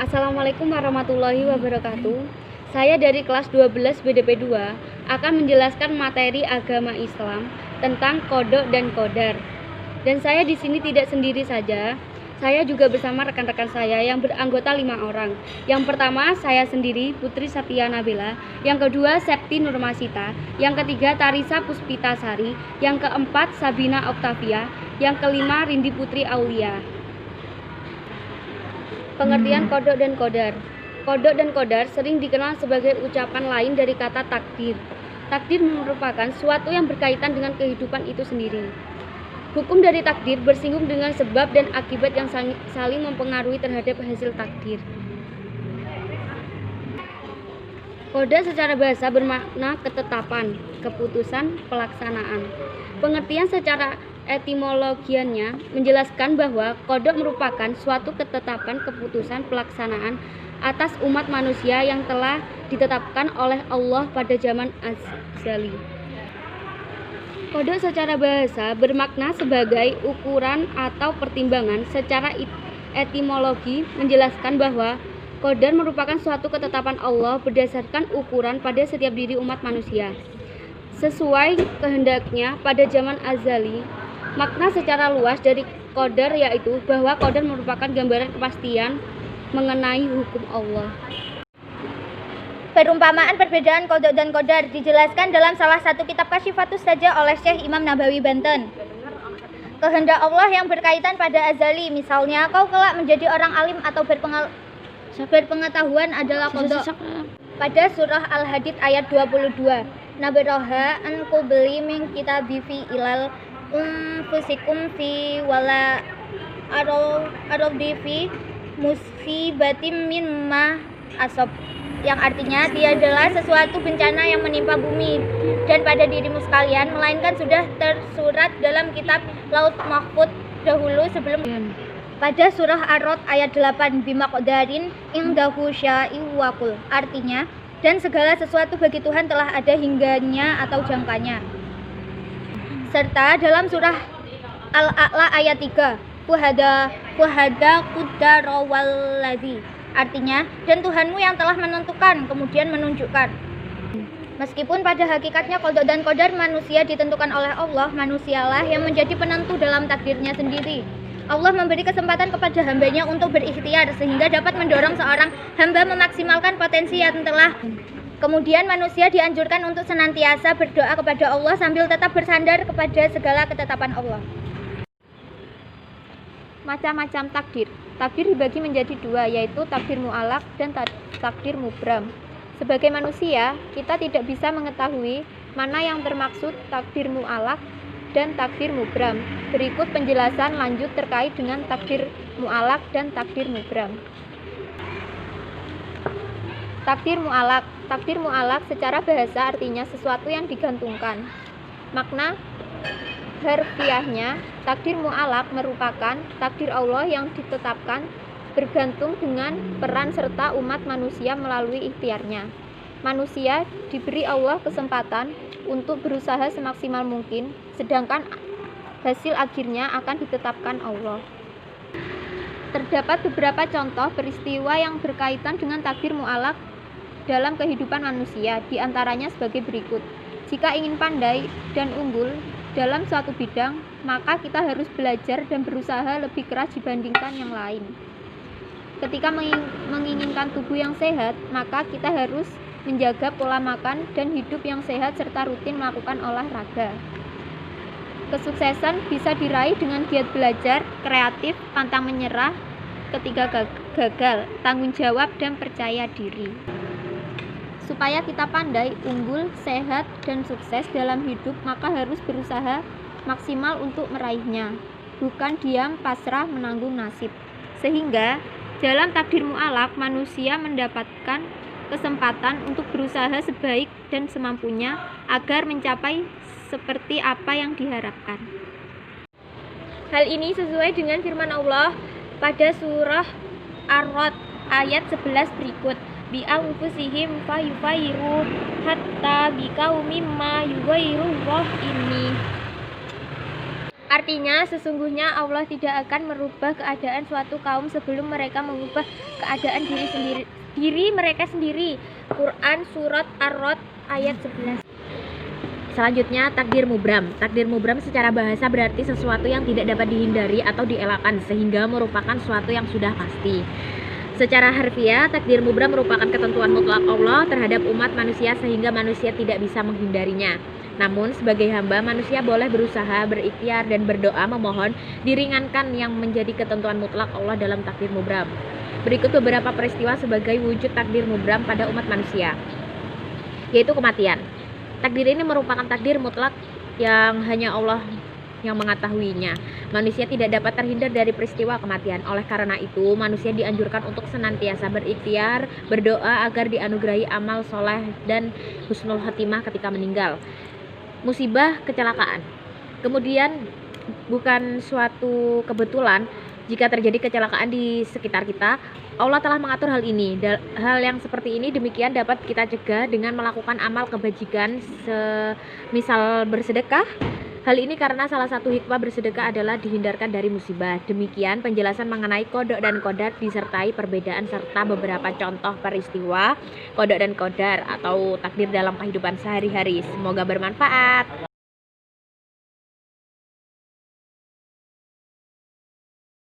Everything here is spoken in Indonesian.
Assalamualaikum warahmatullahi wabarakatuh. Saya dari kelas 12 BDP 2 akan menjelaskan materi agama Islam tentang kodok dan kodar. Dan saya di sini tidak sendiri saja. Saya juga bersama rekan-rekan saya yang beranggota 5 orang. Yang pertama saya sendiri, Putri Satya Nabila. Yang kedua Septi Nurmasita. Yang ketiga Tarisa Puspitasari. Yang keempat Sabina Oktavia. Yang kelima Rindi Putri Aulia. Pengertian kodok dan kodar. Kodok dan kodar sering dikenal sebagai ucapan lain dari kata takdir. Takdir merupakan suatu yang berkaitan dengan kehidupan itu sendiri. Hukum dari takdir bersinggung dengan sebab dan akibat yang saling mempengaruhi terhadap hasil takdir. Kodar secara bahasa bermakna ketetapan, keputusan, pelaksanaan. Pengertian secara etimologiannya menjelaskan bahwa kodok merupakan suatu ketetapan keputusan pelaksanaan atas umat manusia yang telah ditetapkan oleh Allah pada zaman azali. Kodok secara bahasa bermakna sebagai ukuran atau pertimbangan. Secara etimologi menjelaskan bahwa kodar merupakan suatu ketetapan Allah berdasarkan ukuran pada setiap diri umat manusia sesuai kehendaknya pada zaman azali. Makna secara luas dari kodar yaitu bahwa kodar merupakan gambaran kepastian mengenai hukum Allah. Perumpamaan perbedaan kodok dan kodar dijelaskan dalam salah satu kitab Kasyifatus Saja oleh Syekh Imam Nabawi Banten. Kehendak Allah yang berkaitan pada azali, misalnya kau kelak menjadi orang alim atau berpengetahuan adalah kodok. Pada surah Al-Hadid ayat 22, Nabiroha an kubeli min kitabi fi ilal fusikum fi wala arodi fi musibatim mimma asob, yang artinya tiadalah sesuatu bencana yang menimpa bumi dan pada dirimu sekalian melainkan sudah tersurat dalam kitab Laut Mahfuz dahulu sebelum. Pada surah Ar-Rod ayat 8, bima qadarin indahu sya'i waqul, artinya dan segala sesuatu bagi Tuhan telah ada hingganya atau jangkanya. Serta dalam surah Al-A'la ayat 3, wahada qudara wallazi, artinya dan Tuhanmu yang telah menentukan kemudian menunjukkan. Meskipun pada hakikatnya kodok dan kodar manusia ditentukan oleh Allah, manusialah yang menjadi penentu dalam takdirnya sendiri. Allah memberi kesempatan kepada hambanya untuk berikhtiar sehingga dapat mendorong seorang hamba memaksimalkan potensi yang telah. Kemudian manusia dianjurkan untuk senantiasa berdoa kepada Allah sambil tetap bersandar kepada segala ketetapan Allah. Macam-macam takdir. Takdir dibagi menjadi dua, yaitu takdir mu'alaq dan takdir mubram. Sebagai manusia, kita tidak bisa mengetahui mana yang termaksud takdir mu'alaq dan takdir mubram. Berikut penjelasan lanjut terkait dengan takdir mu'alaq dan takdir mubram. Takdir mu'alaq. Takdir mu'alaq secara bahasa artinya sesuatu yang digantungkan. Makna harfiahnya, takdir mu'alaq merupakan takdir Allah yang ditetapkan bergantung dengan peran serta umat manusia melalui ikhtiarnya. Manusia diberi Allah kesempatan untuk berusaha semaksimal mungkin, sedangkan hasil akhirnya akan ditetapkan Allah. Terdapat beberapa contoh peristiwa yang berkaitan dengan takdir mu'alaq dalam kehidupan manusia, di antaranya sebagai berikut. Jika ingin pandai dan unggul dalam suatu bidang, maka kita harus belajar dan berusaha lebih keras dibandingkan yang lain. Ketika menginginkan tubuh yang sehat, maka kita harus menjaga pola makan dan hidup yang sehat serta rutin melakukan olahraga. Kesuksesan bisa diraih dengan giat belajar, kreatif, pantang menyerah ketika gagal, tanggung jawab, dan percaya diri. Supaya kita pandai, unggul, sehat, dan sukses dalam hidup, maka harus berusaha maksimal untuk meraihnya, bukan diam pasrah menanggung nasib. Sehingga dalam takdir mu'alaq, manusia mendapatkan kesempatan untuk berusaha sebaik dan semampunya agar mencapai seperti apa yang diharapkan. Hal ini sesuai dengan firman Allah pada surah Ar-Rod ayat 11 berikut, bi anfusihim fayufayiru hatta bikau mimma yughayyiru roh ini. Artinya, sesungguhnya Allah tidak akan merubah keadaan suatu kaum sebelum mereka mengubah keadaan diri mereka sendiri. Quran Surat Ar-Rod ayat 11. Selanjutnya, takdir mubram. Takdir mubram secara bahasa berarti sesuatu yang tidak dapat dihindari atau dielakkan, sehingga merupakan sesuatu yang sudah pasti. Secara harfiah, takdir mubram merupakan ketentuan mutlak Allah terhadap umat manusia sehingga manusia tidak bisa menghindarinya. Namun, sebagai hamba, manusia boleh berusaha, berikhtiar, dan berdoa memohon diringankan yang menjadi ketentuan mutlak Allah dalam takdir mubram. Berikut beberapa peristiwa sebagai wujud takdir mubram pada umat manusia, yaitu kematian. Takdir ini merupakan takdir mutlak yang hanya Allah yang mengetahuinya. Manusia tidak dapat terhindar dari peristiwa kematian. Oleh karena itu, manusia dianjurkan untuk senantiasa berikhtiar, berdoa agar dianugerahi amal soleh dan husnul khotimah ketika meninggal. Musibah, kecelakaan. Kemudian, bukan suatu kebetulan jika terjadi kecelakaan di sekitar kita. Allah telah mengatur hal ini. Hal yang seperti ini demikian dapat kita cegah dengan melakukan amal kebajikan, semisal bersedekah. Hal ini karena salah satu hikmah bersedekah adalah dihindarkan dari musibah. Demikian penjelasan mengenai kodok dan qadar disertai perbedaan serta beberapa contoh peristiwa kodok dan qadar atau takdir dalam kehidupan sehari-hari. Semoga bermanfaat.